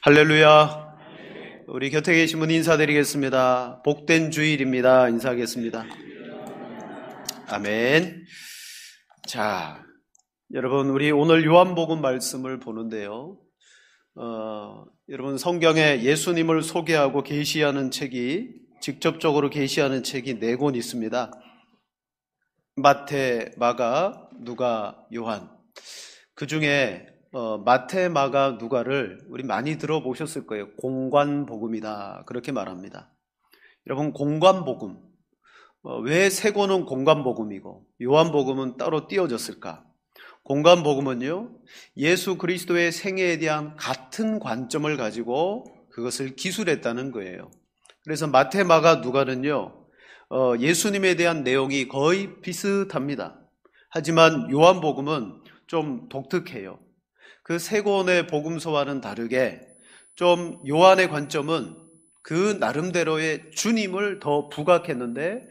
할렐루야. 우리 곁에 계신 분 인사드리겠습니다. 복된 주일입니다. 인사하겠습니다. 아멘. 자, 여러분, 우리 오늘 요한복음 말씀을 보는데요. 여러분, 성경에 예수님을 소개하고 계시하는 책이, 직접적으로 계시하는 책이 4권 있습니다. 마태, 마가, 누가, 요한. 그 중에 마태, 마가, 누가를 우리 많이 들어보셨을 거예요. 공관복음이다, 그렇게 말합니다. 여러분, 공관복음, 왜 3권은 공관복음이고 요한복음은 따로 띄어졌을까? 공관복음은요, 예수 그리스도의 생애에 대한 같은 관점을 가지고 그것을 기술했다는 거예요. 그래서 마태, 마가, 누가는요, 예수님에 대한 내용이 거의 비슷합니다. 하지만 요한복음은 좀 독특해요. 그 3권의 복음서와는 다르게 좀 요한의 관점은 그 나름대로의 주님을 더 부각했는데,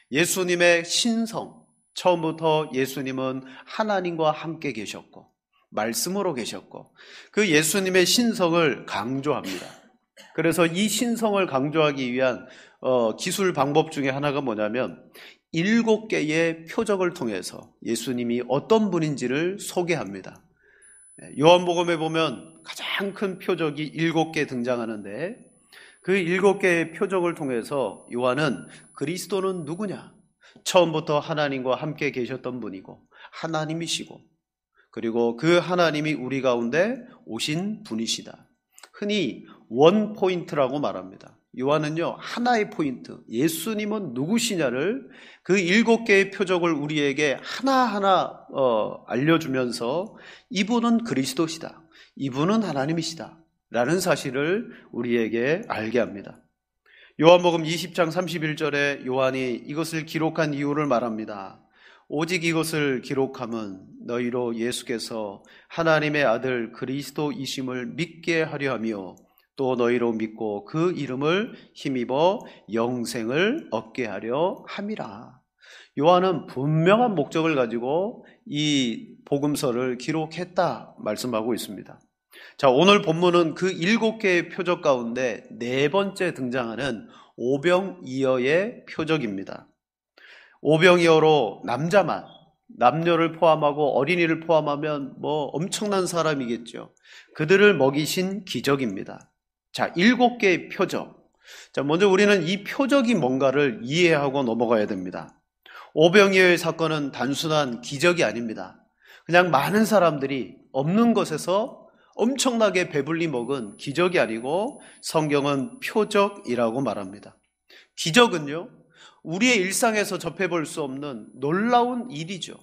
예수님의 신성, 처음부터 예수님은 하나님과 함께 계셨고 말씀으로 계셨고 그 예수님의 신성을 강조합니다. 그래서 이 신성을 강조하기 위한 기술 방법 중에 하나가 뭐냐면 7개의 표적을 통해서 예수님이 어떤 분인지를 소개합니다. 요한복음에 보면 가장 큰 표적이 7개 등장하는데, 그 7개의 표적을 통해서 요한은 그리스도는 누구냐? 처음부터 하나님과 함께 계셨던 분이고 하나님이시고, 그리고 그 하나님이 우리 가운데 오신 분이시다. 흔히 원 포인트라고 말합니다. 요한은요, 하나의 포인트, 예수님은 누구시냐를 그 7개의 표적을 우리에게 하나하나 알려주면서 이분은 그리스도시다, 이분은 하나님이시다 라는 사실을 우리에게 알게 합니다. 요한복음 20장 31절에 요한이 이것을 기록한 이유를 말합니다. 오직 이것을 기록함은 너희로 예수께서 하나님의 아들 그리스도이심을 믿게 하려 하며 또 너희로 믿고 그 이름을 힘입어 영생을 얻게 하려 함이라. 요한은 분명한 목적을 가지고 이 복음서를 기록했다 말씀하고 있습니다. 자, 오늘 본문은 그 7개의 표적 가운데 4번째 등장하는 오병이어의 표적입니다. 오병이어로 남자만, 남녀를 포함하고 어린이를 포함하면 엄청난 사람이겠죠. 그들을 먹이신 기적입니다. 자, 7개의 표적. 자, 먼저 우리는 이 표적이 뭔가를 이해하고 넘어가야 됩니다. 오병이어의 사건은 단순한 기적이 아닙니다. 그냥 많은 사람들이 없는 것에서 엄청나게 배불리 먹은 기적이 아니고 성경은 표적이라고 말합니다. 기적은요, 우리의 일상에서 접해볼 수 없는 놀라운 일이죠.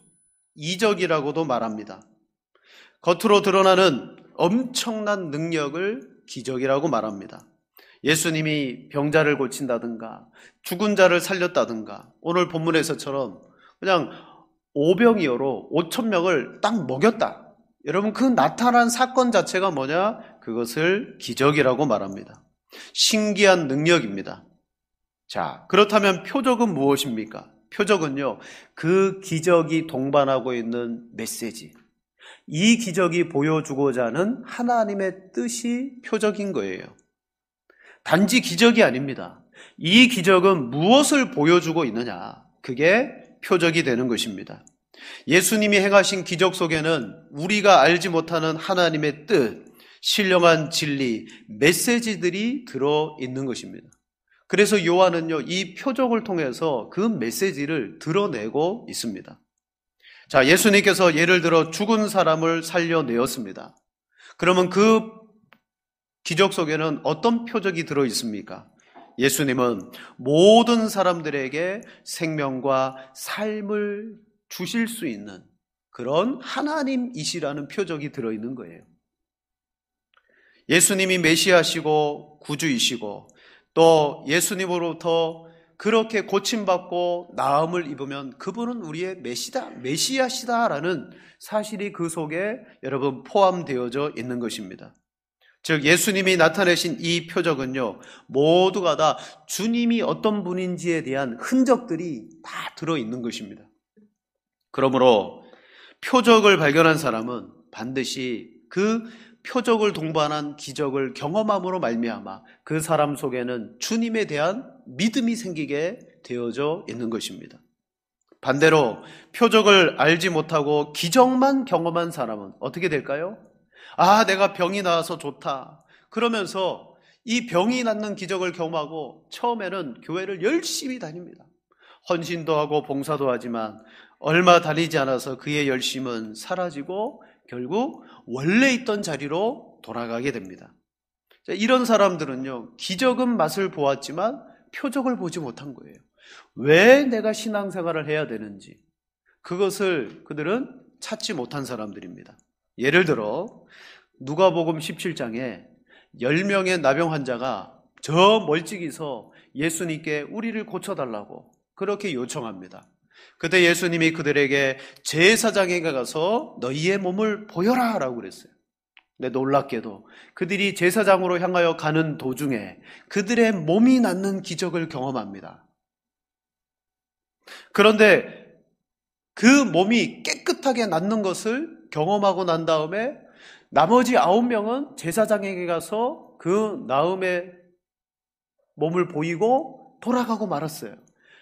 이적이라고도 말합니다. 겉으로 드러나는 엄청난 능력을 기적이라고 말합니다. 예수님이 병자를 고친다든가 죽은 자를 살렸다든가 오늘 본문에서처럼 그냥 오병이어로 5,000명을 딱 먹였다. 여러분, 그 나타난 사건 자체가 뭐냐? 그것을 기적이라고 말합니다. 신기한 능력입니다. 자, 그렇다면 표적은 무엇입니까? 표적은요, 그 기적이 동반하고 있는 메시지, 이 기적이 보여주고자 하는 하나님의 뜻이 표적인 거예요. 단지 기적이 아닙니다. 이 기적은 무엇을 보여주고 있느냐? 그게 표적이 되는 것입니다. 예수님이 행하신 기적 속에는 우리가 알지 못하는 하나님의 뜻, 신령한 진리, 메시지들이 들어있는 것입니다. 그래서 요한은요, 이 표적을 통해서 그 메시지를 드러내고 있습니다. 자, 예수님께서 예를 들어 죽은 사람을 살려내었습니다. 그러면 그 기적 속에는 어떤 표적이 들어있습니까? 예수님은 모든 사람들에게 생명과 삶을 주실 수 있는 그런 하나님이시라는 표적이 들어있는 거예요. 예수님이 메시아시고 구주이시고 또 예수님으로부터 그렇게 고침받고 나음을 입으면 그분은 우리의 메시아시다라는 사실이 그 속에 여러분 포함되어져 있는 것입니다. 즉 예수님이 나타내신 이 표적은요, 모두가 다 주님이 어떤 분인지에 대한 흔적들이 다 들어있는 것입니다. 그러므로 표적을 발견한 사람은 반드시 그 표적을 동반한 기적을 경험함으로 말미암아 그 사람 속에는 주님에 대한 믿음이 생기게 되어져 있는 것입니다. 반대로 표적을 알지 못하고 기적만 경험한 사람은 어떻게 될까요? 내가 병이 나와서 좋다. 그러면서 이 병이 낫는 기적을 경험하고 처음에는 교회를 열심히 다닙니다. 헌신도 하고 봉사도 하지만 얼마 다니지 않아서 그의 열심은 사라지고 결국 원래 있던 자리로 돌아가게 됩니다. 이런 사람들은요, 기적은 맛을 보았지만 표적을 보지 못한 거예요. 왜 내가 신앙생활을 해야 되는지 그것을 그들은 찾지 못한 사람들입니다. 예를 들어 누가복음 17장에 10명의 나병 환자가 저 멀찍이서 예수님께 우리를 고쳐달라고 그렇게 요청합니다. 그때 예수님이 그들에게 제사장에게 가서 너희의 몸을 보여라 라고 그랬어요. 근데 놀랍게도 그들이 제사장으로 향하여 가는 도중에 그들의 몸이 낫는 기적을 경험합니다. 그런데 그 몸이 깨끗하게 낫는 것을 경험하고 난 다음에 나머지 9명은 제사장에게 가서 그 나음의 몸을 보이고 돌아가고 말았어요.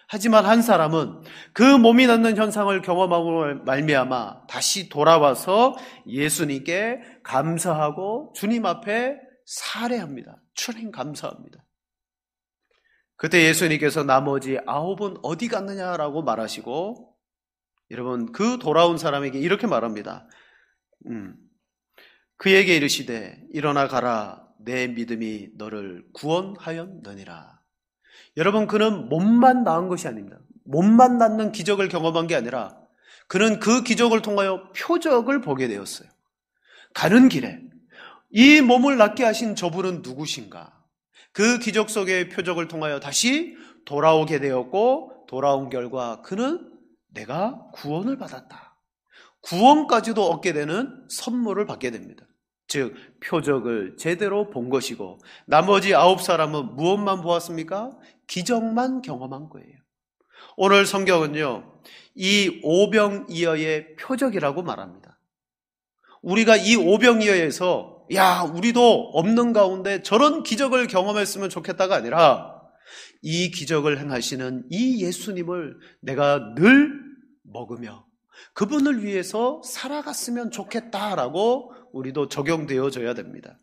하지만 한 사람은 그 몸이 낫는 현상을 경험하고 말미암아 다시 돌아와서 예수님께 감사하고 주님 앞에 살해합니다. 주님 감사합니다. 그때 예수님께서 나머지 9은 어디 갔느냐라고 말하시고, 여러분 그 돌아온 사람에게 이렇게 말합니다. 그에게 이르시되 일어나 가라, 내 믿음이 너를 구원하였느니라. 여러분, 그는 몸만 나은 것이 아닙니다. 몸만 낫는 기적을 경험한 게 아니라 그는 그 기적을 통하여 표적을 보게 되었어요. 가는 길에 이 몸을 낫게 하신 저분은 누구신가? 그 기적 속의 표적을 통하여 다시 돌아오게 되었고, 돌아온 결과 그는 내가 구원을 받았다, 구원까지도 얻게 되는 선물을 받게 됩니다. 즉 표적을 제대로 본 것이고, 나머지 9사람은 무엇만 보았습니까? 기적만 경험한 거예요. 오늘 성경은요, 이 오병이어의 표적이라고 말합니다. 우리가 이 오병이어에서 우리도 없는 가운데 저런 기적을 경험했으면 좋겠다가 아니라 이 기적을 행하시는 이 예수님을 내가 늘 먹으며 그분을 위해서 살아갔으면 좋겠다라고 우리도 적용되어져야 됩니다.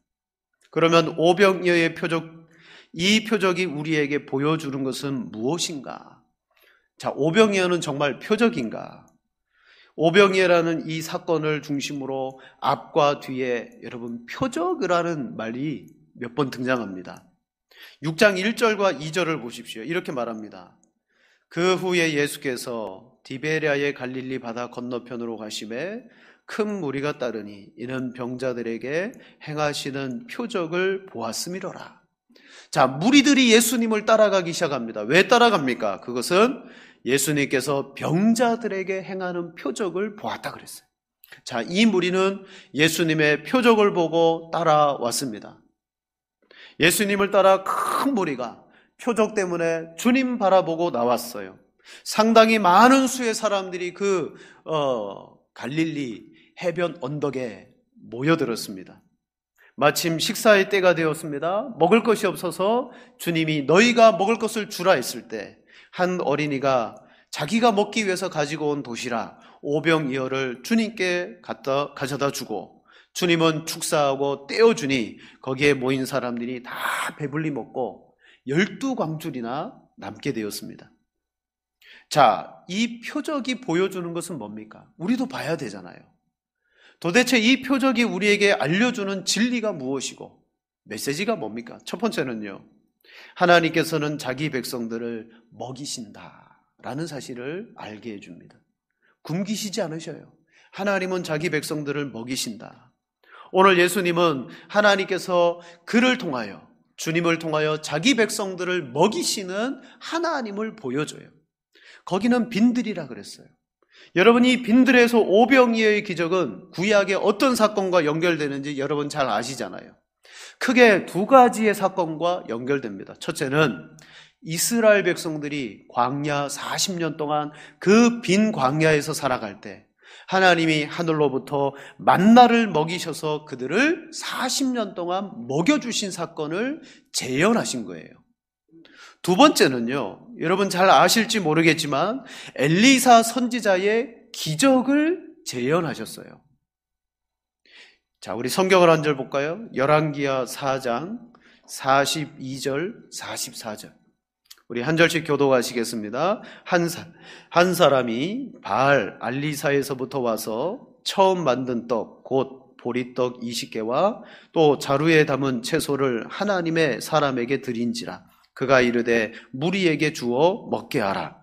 그러면 오병이어의 표적, 이 표적이 우리에게 보여주는 것은 무엇인가? 자, 오병이어는 정말 표적인가? 오병이어라는 이 사건을 중심으로 앞과 뒤에 여러분 표적이라는 말이 몇 번 등장합니다. 6장 1절과 2절을 보십시오. 이렇게 말합니다. 그 후에 예수께서 디베랴의 갈릴리 바다 건너편으로 가심에 큰 무리가 따르니 이는 병자들에게 행하시는 표적을 보았음이로라. 자, 무리들이 예수님을 따라가기 시작합니다. 왜 따라갑니까? 그것은 예수님께서 병자들에게 행하는 표적을 보았다 그랬어요. 자, 이 무리는 예수님의 표적을 보고 따라왔습니다. 예수님을 따라 큰 무리가 표적 때문에 주님 바라보고 나왔어요. 상당히 많은 수의 사람들이 그 갈릴리 해변 언덕에 모여들었습니다. 마침 식사의 때가 되었습니다. 먹을 것이 없어서 주님이 너희가 먹을 것을 주라 했을 때 한 어린이가 자기가 먹기 위해서 가지고 온 도시락 오병이어를 주님께 가져다 주고, 주님은 축사하고 떼어주니 거기에 모인 사람들이 다 배불리 먹고 12광줄이나 남게 되었습니다. 자, 이 표적이 보여주는 것은 뭡니까? 우리도 봐야 되잖아요. 도대체 이 표적이 우리에게 알려주는 진리가 무엇이고 메시지가 뭡니까? 첫 번째는요, 하나님께서는 자기 백성들을 먹이신다라는 사실을 알게 해줍니다. 굶기시지 않으셔요. 하나님은 자기 백성들을 먹이신다. 오늘 예수님은 하나님께서 그를 통하여, 주님을 통하여 자기 백성들을 먹이시는 하나님을 보여줘요. 거기는 빈들이라 그랬어요. 여러분, 이 빈들에서 오병이어의 기적은 구약의 어떤 사건과 연결되는지 여러분 잘 아시잖아요. 크게 두 가지의 사건과 연결됩니다. 첫째는 이스라엘 백성들이 광야 40년 동안 그 빈 광야에서 살아갈 때 하나님이 하늘로부터 만나를 먹이셔서 그들을 40년 동안 먹여주신 사건을 재현하신 거예요. 두 번째는요, 여러분 잘 아실지 모르겠지만 엘리사 선지자의 기적을 재현하셨어요. 자, 우리 성경을 한 절 볼까요? 열왕기하 4장 42절 44절. 우리 한 절씩 교독하시겠습니다. 한 사람이 바알 알리사에서부터 와서 처음 만든 떡, 곧 보리떡 20개와 또 자루에 담은 채소를 하나님의 사람에게 드린지라. 그가 이르되 무리에게 주어 먹게 하라.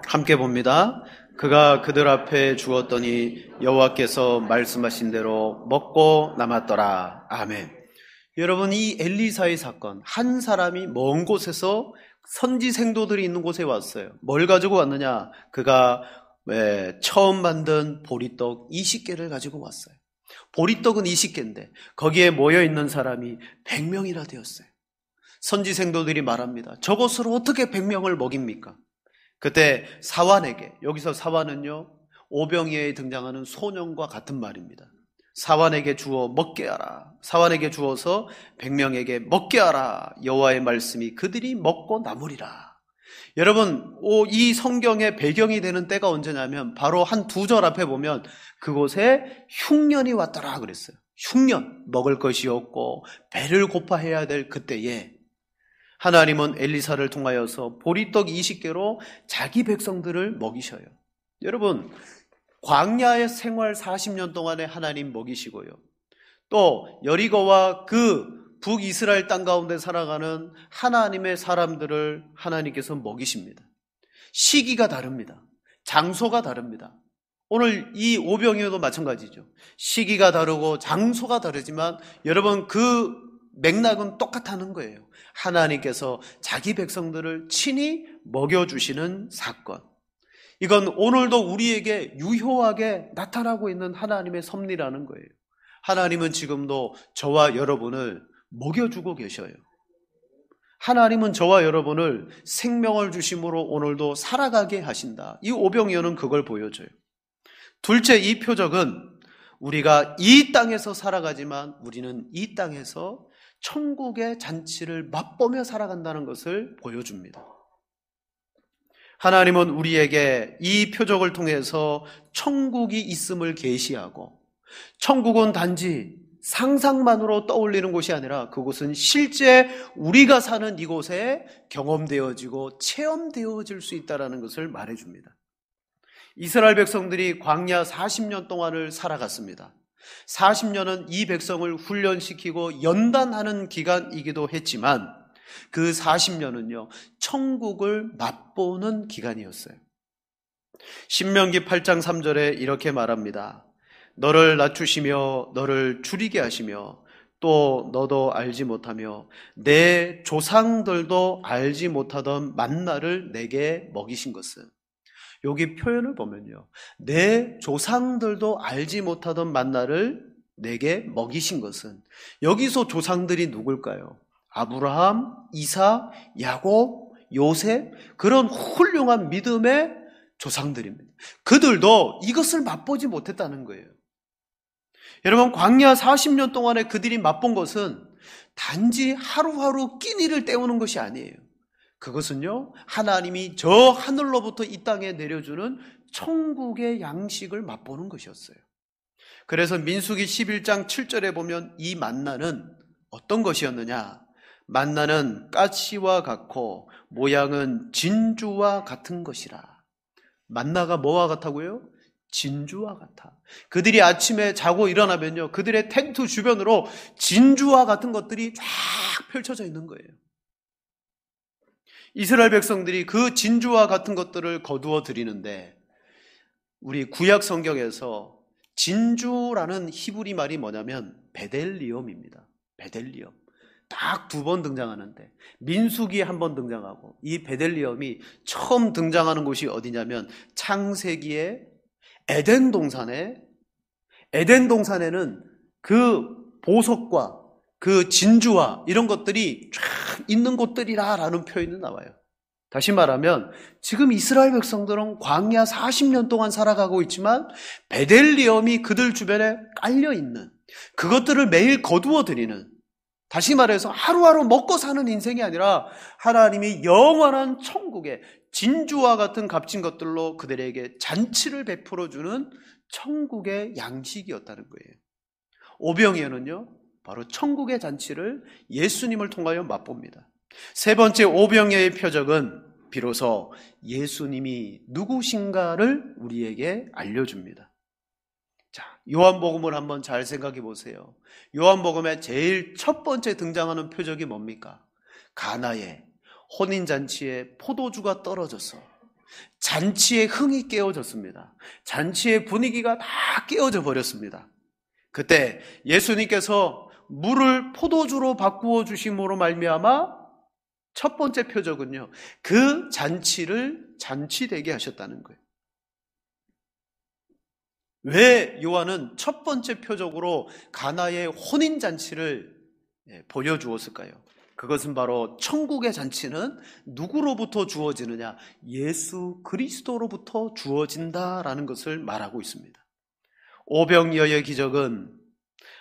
함께 봅니다. 그가 그들 앞에 주었더니 여호와께서 말씀하신 대로 먹고 남았더라. 아멘. 여러분, 이 엘리사의 사건, 한 사람이 먼 곳에서 선지 생도들이 있는 곳에 왔어요. 뭘 가지고 왔느냐? 그가 처음 만든 보리떡 20개를 가지고 왔어요. 보리떡은 20개인데 거기에 모여있는 사람이 100명이나 되었어요. 선지 생도들이 말합니다. 저것으로 어떻게 100명을 먹입니까? 그때 사환에게, 여기서 사환은요, 오병이어에 등장하는 소년과 같은 말입니다. 사환에게 주어 먹게 하라. 사환에게 주어서 100명에게 먹게 하라. 여호와의 말씀이 그들이 먹고 남으리라. 여러분, 이 성경의 배경이 되는 때가 언제냐면 바로 한 두 절 앞에 보면 그곳에 흉년이 왔더라 그랬어요. 흉년, 먹을 것이 없고 배를 고파해야 될 그때에 하나님은 엘리사를 통하여서 보리떡 20개로 자기 백성들을 먹이셔요. 여러분, 광야의 생활 40년 동안에 하나님 먹이시고요. 또 여리고와 그 북이스라엘 땅 가운데 살아가는 하나님의 사람들을 하나님께서 먹이십니다. 시기가 다릅니다. 장소가 다릅니다. 오늘 이 오병이어도 마찬가지죠. 시기가 다르고 장소가 다르지만 여러분 그 맥락은 똑같다는 거예요. 하나님께서 자기 백성들을 친히 먹여주시는 사건. 이건 오늘도 우리에게 유효하게 나타나고 있는 하나님의 섭리라는 거예요. 하나님은 지금도 저와 여러분을 먹여주고 계셔요. 하나님은 저와 여러분을 생명을 주심으로 오늘도 살아가게 하신다. 이 오병이어는 그걸 보여줘요. 둘째, 이 표적은 우리가 이 땅에서 살아가지만 우리는 이 땅에서 천국의 잔치를 맛보며 살아간다는 것을 보여줍니다. 하나님은 우리에게 이 표적을 통해서 천국이 있음을 계시하고, 천국은 단지 상상만으로 떠올리는 곳이 아니라 그곳은 실제 우리가 사는 이곳에 경험되어지고 체험되어질 수 있다는 것을 말해줍니다. 이스라엘 백성들이 광야 40년 동안을 살아갔습니다. 40년은 이 백성을 훈련시키고 연단하는 기간이기도 했지만 그 40년은요, 천국을 맛보는 기간이었어요. 신명기 8장 3절에 이렇게 말합니다. 너를 낮추시며 너를 줄이게 하시며 또 너도 알지 못하며 내 조상들도 알지 못하던 만나를 내게 먹이신 것은, 여기 표현을 보면요, 내 조상들도 알지 못하던 만나를 내게 먹이신 것은, 여기서 조상들이 누굴까요? 아브라함, 이삭, 야곱, 요셉, 그런 훌륭한 믿음의 조상들입니다. 그들도 이것을 맛보지 못했다는 거예요. 여러분, 광야 40년 동안에 그들이 맛본 것은 단지 하루하루 끼니를 때우는 것이 아니에요. 그것은요, 하나님이 저 하늘로부터 이 땅에 내려주는 천국의 양식을 맛보는 것이었어요. 그래서 민수기 11장 7절에 보면 이 만나는 어떤 것이었느냐? 만나는 가시와 같고 모양은 진주와 같은 것이라. 만나가 뭐와 같다고요? 진주와 같아. 그들이 아침에 자고 일어나면요, 그들의 텐트 주변으로 진주와 같은 것들이 쫙 펼쳐져 있는 거예요. 이스라엘 백성들이 그 진주와 같은 것들을 거두어 드리는데, 우리 구약 성경에서 진주라는 히브리 말이 뭐냐면 베델리엄입니다. 베델리엄. 딱 2번 등장하는데 민수기에 1번 등장하고, 이 베델리엄이 처음 등장하는 곳이 어디냐면 창세기에 에덴 동산에는 그 보석과 그 진주와 이런 것들이 쫙 있는 곳들이라라는 표현이 나와요. 다시 말하면 지금 이스라엘 백성들은 광야 40년 동안 살아가고 있지만 베델리엄이 그들 주변에 깔려있는, 그것들을 매일 거두어 드리는, 다시 말해서 하루하루 먹고 사는 인생이 아니라 하나님이 영원한 천국의 진주와 같은 값진 것들로 그들에게 잔치를 베풀어주는 천국의 양식이었다는 거예요. 오병이어는요, 바로 천국의 잔치를 예수님을 통하여 맛봅니다. 세 번째 오병이어의 표적은 비로소 예수님이 누구신가를 우리에게 알려줍니다. 자, 요한복음을 한번 잘 생각해 보세요. 요한복음의 제일 첫 번째 등장하는 표적이 뭡니까? 가나의 혼인잔치에 포도주가 떨어져서 잔치의 흥이 깨어졌습니다. 잔치의 분위기가 다 깨어져 버렸습니다. 그때 예수님께서 물을 포도주로 바꾸어 주심으로 말미암아 첫 번째 표적은요, 그 잔치를 잔치되게 하셨다는 거예요. 왜 요한은 첫 번째 표적으로 가나의 혼인잔치를 보여주었을까요? 그것은 바로 천국의 잔치는 누구로부터 주어지느냐? 예수 그리스도로부터 주어진다라는 것을 말하고 있습니다. 오병이어의 기적은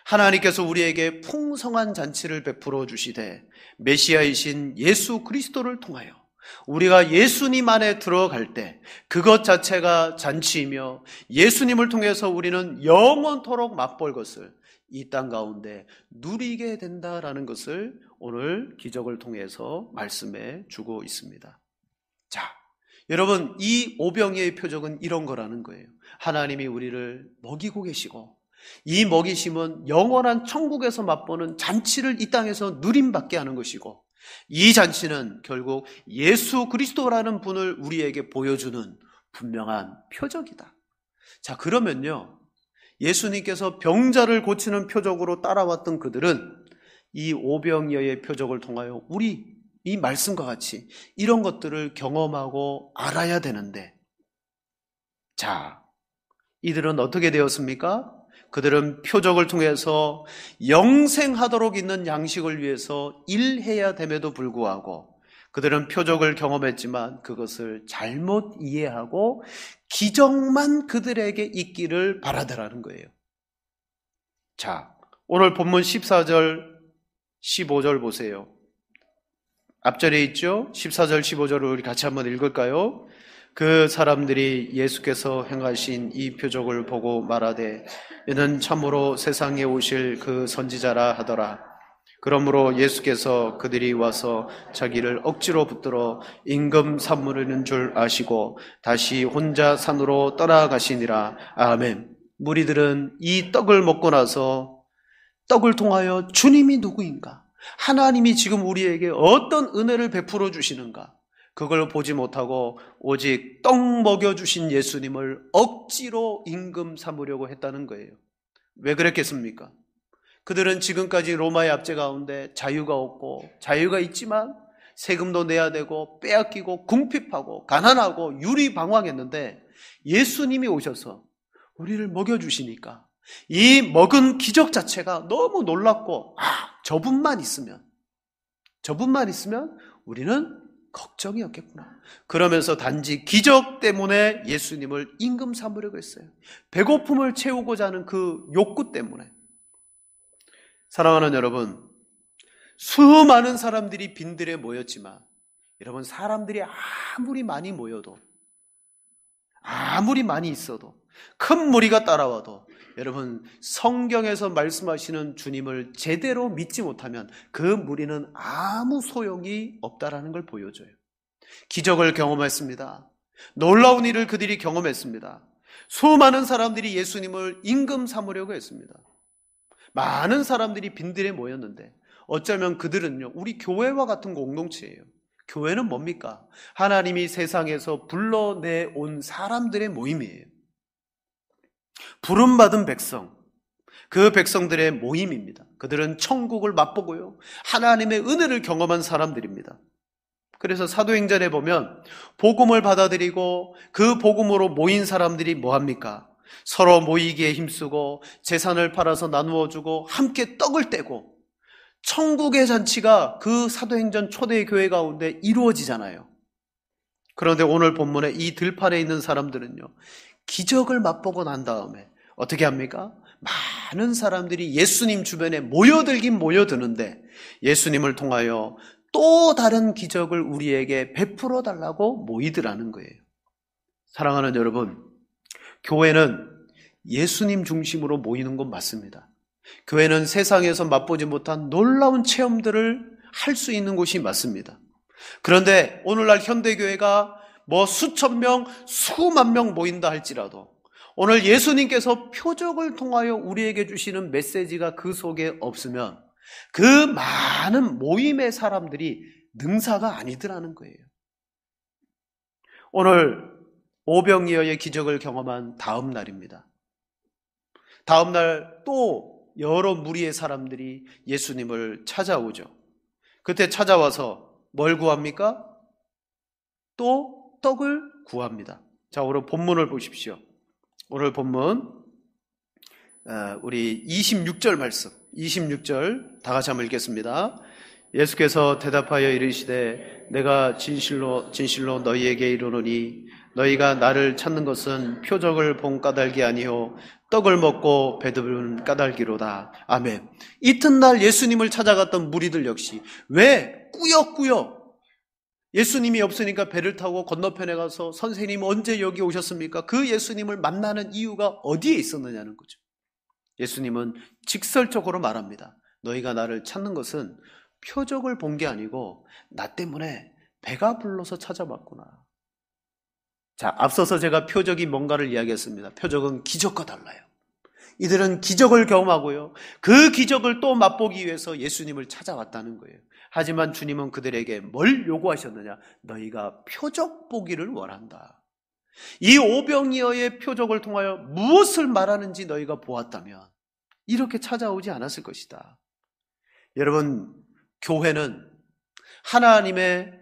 하나님께서 우리에게 풍성한 잔치를 베풀어 주시되 메시아이신 예수 그리스도를 통하여 우리가 예수님 안에 들어갈 때 그것 자체가 잔치이며 예수님을 통해서 우리는 영원토록 맛볼 것을 이 땅 가운데 누리게 된다라는 것을 오늘 기적을 통해서 말씀해 주고 있습니다. 자, 여러분, 이 오병이어의 표적은 이런 거라는 거예요. 하나님이 우리를 먹이고 계시고 이 먹이심은 영원한 천국에서 맛보는 잔치를 이 땅에서 누림받게 하는 것이고 이 잔치는 결국 예수 그리스도라는 분을 우리에게 보여주는 분명한 표적이다. 자, 그러면요, 예수님께서 병자를 고치는 표적으로 따라왔던 그들은 이 오병이어의 표적을 통하여 우리 이 말씀과 같이 이런 것들을 경험하고 알아야 되는데, 자, 이들은 어떻게 되었습니까? 그들은 표적을 통해서 영생하도록 있는 양식을 위해서 일해야 됨에도 불구하고 그들은 표적을 경험했지만 그것을 잘못 이해하고 기적만 그들에게 있기를 바라더라는 거예요. 자, 오늘 본문 14절, 15절 보세요. 앞절에 있죠? 14절, 15절을 우리 같이 한번 읽을까요? 그 사람들이 예수께서 행하신 이 표적을 보고 말하되 이는 참으로 세상에 오실 그 선지자라 하더라. 그러므로 예수께서 그들이 와서 자기를 억지로 붙들어 임금 삼으려는 줄 아시고 다시 혼자 산으로 떠나가시니라. 아멘. 무리들은 이 떡을 먹고 나서 떡을 통하여 주님이 누구인가? 하나님이 지금 우리에게 어떤 은혜를 베풀어 주시는가? 그걸 보지 못하고 오직 떡 먹여주신 예수님을 억지로 임금 삼으려고 했다는 거예요. 왜 그랬겠습니까? 그들은 지금까지 로마의 압제 가운데 자유가 없고 자유가 있지만 세금도 내야 되고 빼앗기고 궁핍하고 가난하고 유리방황했는데 예수님이 오셔서 우리를 먹여주시니까 이 먹은 기적 자체가 너무 놀랍고 저분만 있으면 우리는 걱정이 없겠구나. 그러면서 단지 기적 때문에 예수님을 임금 삼으려고 했어요. 배고픔을 채우고자 하는 그 욕구 때문에. 사랑하는 여러분, 수많은 사람들이 빈들에 모였지만 여러분, 사람들이 아무리 많이 모여도 아무리 많이 있어도 큰 무리가 따라와도 여러분, 성경에서 말씀하시는 주님을 제대로 믿지 못하면 그 무리는 아무 소용이 없다라는 걸 보여줘요. 기적을 경험했습니다. 놀라운 일을 그들이 경험했습니다. 수많은 사람들이 예수님을 임금 삼으려고 했습니다. 많은 사람들이 빈들에 모였는데 어쩌면 그들은요, 우리 교회와 같은 공동체예요. 교회는 뭡니까? 하나님이 세상에서 불러내온 사람들의 모임이에요. 부름받은 백성, 그 백성들의 모임입니다. 그들은 천국을 맛보고요, 하나님의 은혜를 경험한 사람들입니다. 그래서 사도행전에 보면 복음을 받아들이고 그 복음으로 모인 사람들이 뭐합니까? 서로 모이기에 힘쓰고 재산을 팔아서 나누어 주고 함께 떡을 떼고 천국의 잔치가 그 사도행전 초대 교회 가운데 이루어지잖아요. 그런데 오늘 본문에 이 들판에 있는 사람들은요, 기적을 맛보고 난 다음에 어떻게 합니까? 많은 사람들이 예수님 주변에 모여들긴 모여드는데 예수님을 통하여 또 다른 기적을 우리에게 베풀어 달라고 모이더라는 거예요. 사랑하는 여러분, 교회는 예수님 중심으로 모이는 건 맞습니다. 교회는 세상에서 맛보지 못한 놀라운 체험들을 할 수 있는 곳이 맞습니다. 그런데 오늘날 현대교회가 수천 명, 수만 명 모인다 할지라도 오늘 예수님께서 표적을 통하여 우리에게 주시는 메시지가 그 속에 없으면 그 많은 모임의 사람들이 능사가 아니더라는 거예요. 오늘 오병이어의 기적을 경험한 다음 날입니다. 다음 날 또 여러 무리의 사람들이 예수님을 찾아오죠. 그때 찾아와서 뭘 구합니까? 또 떡을 구합니다. 자, 오늘 본문을 보십시오. 오늘 본문 우리 26절 말씀, 26절 다 같이 한번 읽겠습니다. 예수께서 대답하여 이르시되 내가 진실로 너희에게 이르노니 너희가 나를 찾는 것은 표적을 본 까닭이 아니요 떡을 먹고 배부른 까닭이로다. 아멘. 이튿날 예수님을 찾아갔던 무리들 역시 왜 꾸역꾸역 예수님이 없으니까 배를 타고 건너편에 가서 선생님 언제 여기 오셨습니까? 그 예수님을 만나는 이유가 어디에 있었느냐는 거죠. 예수님은 직설적으로 말합니다. 너희가 나를 찾는 것은 표적을 본 게 아니고 나 때문에 배가 불러서 찾아왔구나. 자, 앞서서 제가 표적이 뭔가를 이야기했습니다. 표적은 기적과 달라요. 이들은 기적을 경험하고요, 그 기적을 또 맛보기 위해서 예수님을 찾아왔다는 거예요. 하지만 주님은 그들에게 뭘 요구하셨느냐? 너희가 표적 보기를 원한다. 이 오병이어의 표적을 통하여 무엇을 말하는지 너희가 보았다면 이렇게 찾아오지 않았을 것이다. 여러분, 교회는 하나님의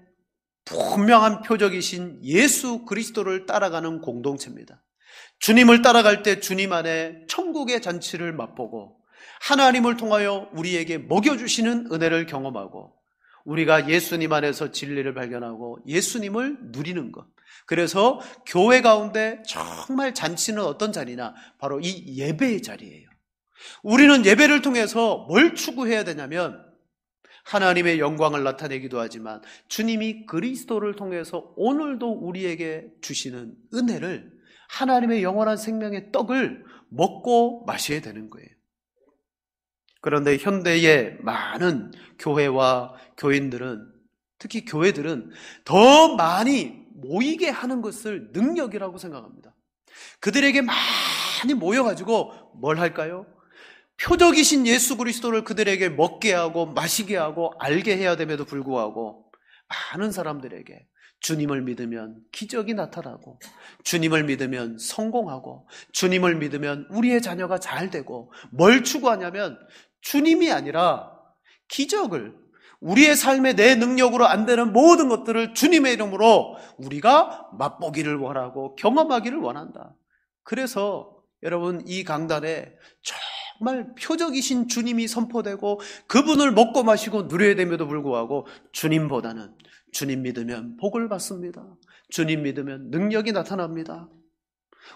분명한 표적이신 예수 그리스도를 따라가는 공동체입니다. 주님을 따라갈 때 주님 안에 천국의 잔치를 맛보고 하나님을 통하여 우리에게 먹여주시는 은혜를 경험하고 우리가 예수님 안에서 진리를 발견하고 예수님을 누리는 것. 그래서 교회 가운데 정말 잔치는 어떤 자리냐? 바로 이 예배의 자리예요. 우리는 예배를 통해서 뭘 추구해야 되냐면 하나님의 영광을 나타내기도 하지만 주님이 그리스도를 통해서 오늘도 우리에게 주시는 은혜를, 하나님의 영원한 생명의 떡을 먹고 마셔야 되는 거예요. 그런데 현대의 많은 교회와 교인들은, 특히 교회들은 더 많이 모이게 하는 것을 능력이라고 생각합니다. 그들에게 많이 모여가지고 뭘 할까요? 표적이신 예수 그리스도를 그들에게 먹게 하고 마시게 하고 알게 해야 됨에도 불구하고 많은 사람들에게 주님을 믿으면 기적이 나타나고 주님을 믿으면 성공하고 주님을 믿으면 우리의 자녀가 잘 되고 뭘 추구하냐면 주님이 아니라 기적을, 우리의 삶에 내 능력으로 안 되는 모든 것들을 주님의 이름으로 우리가 맛보기를 원하고 경험하기를 원한다. 그래서 여러분, 이 강단에 정말 표적이신 주님이 선포되고 그분을 먹고 마시고 누려야 됨에도 불구하고 주님보다는 주님 믿으면 복을 받습니다. 주님 믿으면 능력이 나타납니다.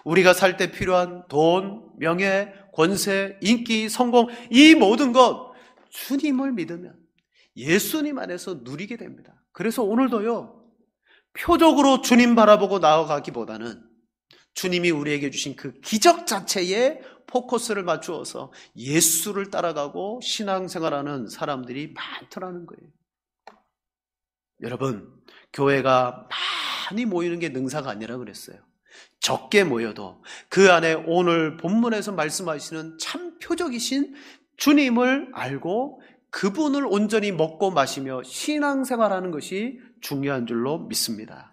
우리가 살 때 필요한 돈, 명예, 권세, 인기, 성공, 이 모든 것 주님을 믿으면 예수님 안에서 누리게 됩니다. 그래서 오늘도요, 표적으로 주님 바라보고 나아가기보다는 주님이 우리에게 주신 그 기적 자체에 포커스를 맞추어서 예수를 따라가고 신앙생활하는 사람들이 많더라는 거예요. 여러분, 교회가 많이 모이는 게 능사가 아니라 그랬어요. 적게 모여도 그 안에 오늘 본문에서 말씀하시는 참 표적이신 주님을 알고 그분을 온전히 먹고 마시며 신앙생활하는 것이 중요한 줄로 믿습니다.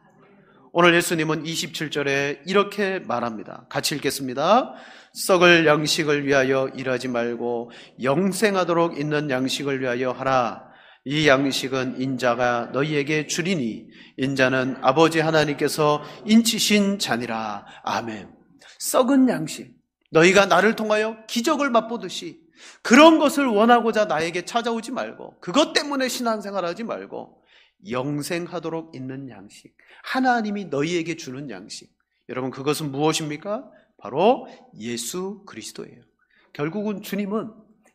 오늘 예수님은 27절에 이렇게 말합니다. 같이 읽겠습니다. 썩을 양식을 위하여 일하지 말고 영생하도록 있는 양식을 위하여 하라. 이 양식은 인자가 너희에게 주리니 인자는 아버지 하나님께서 인치신 자니라. 아멘. 썩은 양식, 너희가 나를 통하여 기적을 맛보듯이 그런 것을 원하고자 나에게 찾아오지 말고, 그것 때문에 신앙생활하지 말고 영생하도록 있는 양식, 하나님이 너희에게 주는 양식. 여러분, 그것은 무엇입니까? 바로 예수 그리스도예요. 결국은 주님은,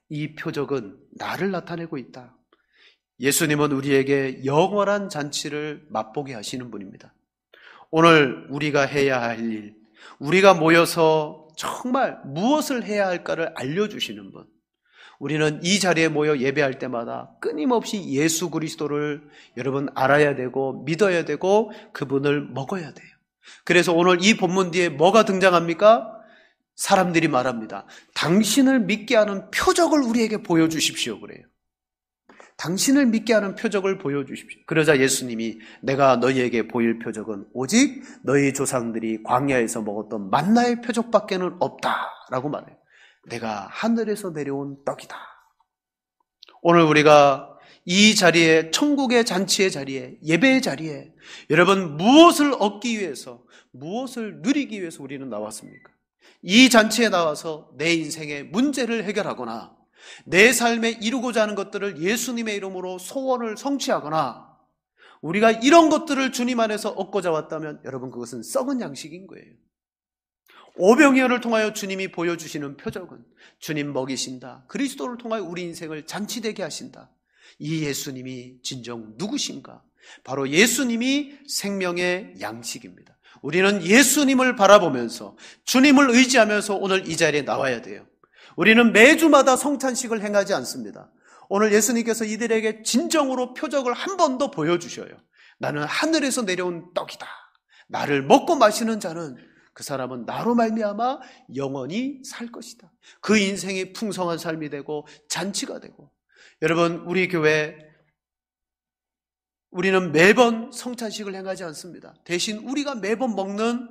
이 표적은 나를 나타내고 있다. 예수님은 우리에게 영원한 잔치를 맛보게 하시는 분입니다. 오늘 우리가 해야 할 일, 우리가 모여서 정말 무엇을 해야 할까를 알려주시는 분. 우리는 이 자리에 모여 예배할 때마다 끊임없이 예수 그리스도를 여러분 알아야 되고 믿어야 되고 그분을 먹어야 돼요. 그래서 오늘 이 본문 뒤에 뭐가 등장합니까? 사람들이 말합니다. 당신을 믿게 하는 표적을 우리에게 보여주십시오 그래요. 당신을 믿게 하는 표적을 보여주십시오. 그러자 예수님이 내가 너희에게 보일 표적은 오직 너희 조상들이 광야에서 먹었던 만나의 표적밖에는 없다라고 말해요. 내가 하늘에서 내려온 떡이다. 오늘 우리가 이 자리에, 천국의 잔치의 자리에, 예배의 자리에 여러분 무엇을 얻기 위해서, 무엇을 누리기 위해서 우리는 나왔습니까? 이 잔치에 나와서 내 인생의 문제를 해결하거나 내 삶에 이루고자 하는 것들을 예수님의 이름으로 소원을 성취하거나 우리가 이런 것들을 주님 안에서 얻고자 왔다면 여러분 그것은 썩은 양식인 거예요. 오병이어를 통하여 주님이 보여주시는 표적은 주님 먹이신다, 그리스도를 통하여 우리 인생을 잔치되게 하신다. 이 예수님이 진정 누구신가? 바로 예수님이 생명의 양식입니다. 우리는 예수님을 바라보면서 주님을 의지하면서 오늘 이 자리에 나와야 돼요. 우리는 매주마다 성찬식을 행하지 않습니다. 오늘 예수님께서 이들에게 진정으로 표적을 한 번 더 보여주셔요. 나는 하늘에서 내려온 떡이다. 나를 먹고 마시는 자는 그 사람은 나로 말미암아 영원히 살 것이다. 그 인생이 풍성한 삶이 되고 잔치가 되고. 여러분, 우리 교회 우리는 매번 성찬식을 행하지 않습니다. 대신 우리가 매번 먹는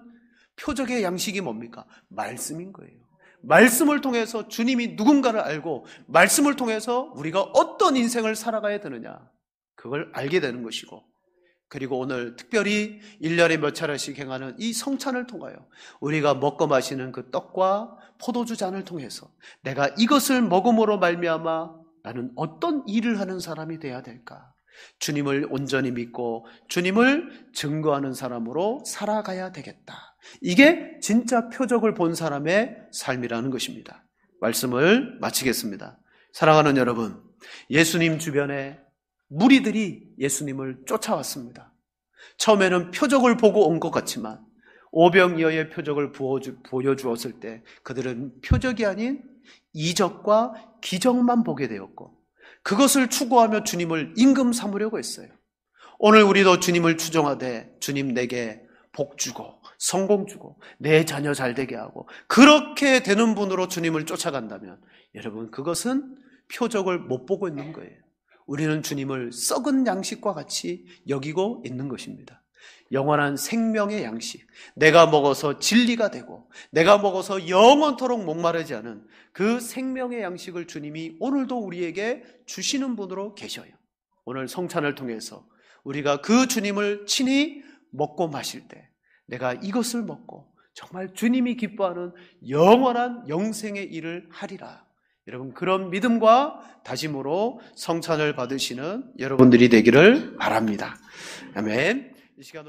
표적의 양식이 뭡니까? 말씀인 거예요. 말씀을 통해서 주님이 누군가를 알고 말씀을 통해서 우리가 어떤 인생을 살아가야 되느냐, 그걸 알게 되는 것이고, 그리고 오늘 특별히 1년에 몇 차례씩 행하는 이 성찬을 통하여 우리가 먹고 마시는 그 떡과 포도주 잔을 통해서 내가 이것을 먹음으로 말미암아 나는 어떤 일을 하는 사람이 돼야 될까? 주님을 온전히 믿고 주님을 증거하는 사람으로 살아가야 되겠다. 이게 진짜 표적을 본 사람의 삶이라는 것입니다. 말씀을 마치겠습니다. 사랑하는 여러분, 예수님 주변에 무리들이 예수님을 쫓아왔습니다. 처음에는 표적을 보고 온 것 같지만 오병이어의 표적을 보여주었을 때 그들은 표적이 아닌 이적과 기적만 보게 되었고, 그것을 추구하며 주님을 임금 삼으려고 했어요. 오늘 우리도 주님을 추종하되 주님 내게 복 주고 성공 주고 내 자녀 잘 되게 하고 그렇게 되는 분으로 주님을 쫓아간다면 여러분 그것은 표적을 못 보고 있는 거예요. 우리는 주님을 썩은 양식과 같이 여기고 있는 것입니다. 영원한 생명의 양식, 내가 먹어서 진리가 되고 내가 먹어서 영원토록 목마르지 않은 그 생명의 양식을 주님이 오늘도 우리에게 주시는 분으로 계셔요. 오늘 성찬을 통해서 우리가 그 주님을 친히 먹고 마실 때 내가 이것을 먹고 정말 주님이 기뻐하는 영원한 영생의 일을 하리라. 여러분 그런 믿음과 다짐으로 성찬을 받으시는 여러분들이 되기를 바랍니다. 아멘. 이 시간